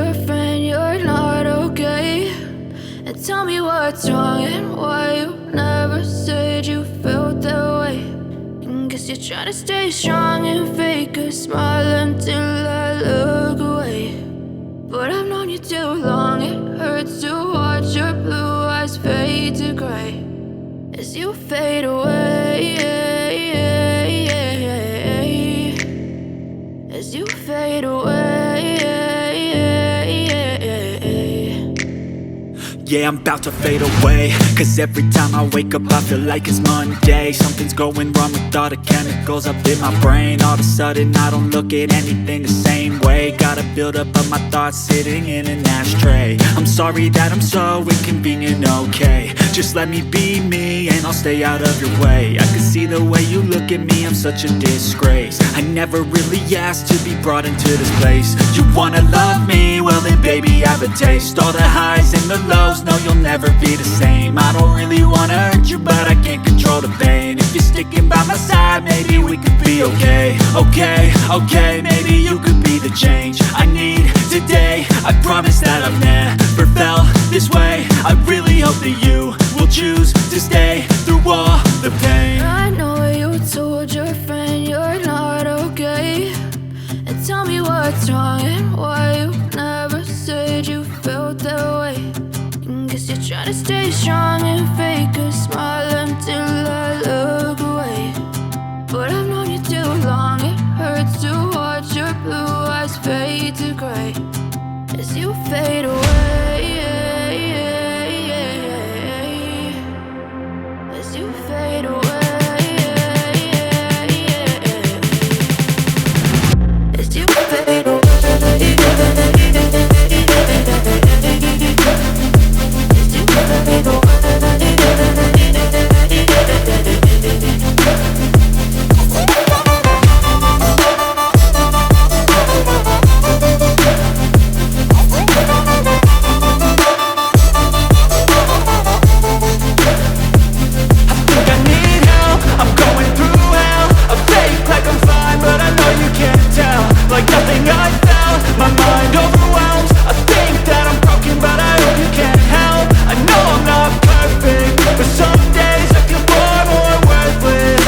your friend you're not okay, and tell me what's wrong and why you never said you felt that way. And guess you're trying to stay strong and fake a smile until I look away. But I've known you too long, it hurts to watch your blue eyes fade to gray as you fade away, as you fade away. Yeah, I'm about to fade away, cause every time I wake up I feel like it's Monday. Something's going wrong with all the chemicals up in my brain. All of a sudden I don't look at anything the same way. Gotta build up of my thoughts sitting in an ashtray. I'm sorry that I'm so inconvenient, okay. Just let me be me and I'll stay out of your way. I can see the way you look at me, I'm such a disgrace. I never really asked to be brought into this place. You wanna love me? Well then baby I have a taste. All the highs and the lows, no you'll never be the same. I don't really wanna hurt you but I can't control the pain. If you're sticking by my side maybe we could be okay. Okay, maybe you could be the change I need today. I promise that I've never felt this way. I really hope that you will choose to stay through all the pain. I know you told your friend you're not okay, and tell me what's wrong and why you never said you felt that way. And guess you're trying to stay strong and fake a smile until I look away. But I've known you too long, it hurts to watch your blue eyes fade to gray as you fade away, as you fade away, as you fade away. Like nothing I felt, my mind overwhelmed. I think that I'm broken but I hope you can't help. I know I'm not perfect, but some days I feel far more worthless.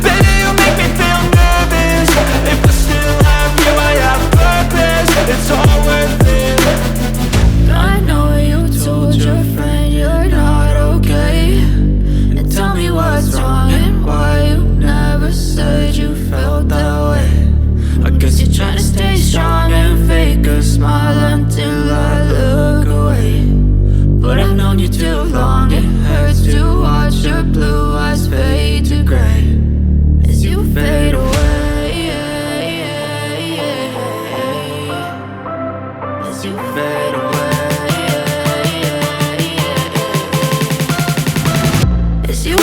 Baby, you make me feel nervous. If I still have you, I have purpose. It's all worth it. I know you told your friend you're not okay, and tell me what's wrong and why you never said you felt that way. I guess you're trying to stay strong and fake a smile until I look away. But I've known you too long, it hurts to watch your blue eyes fade to gray as you fade away, as you fade away, as you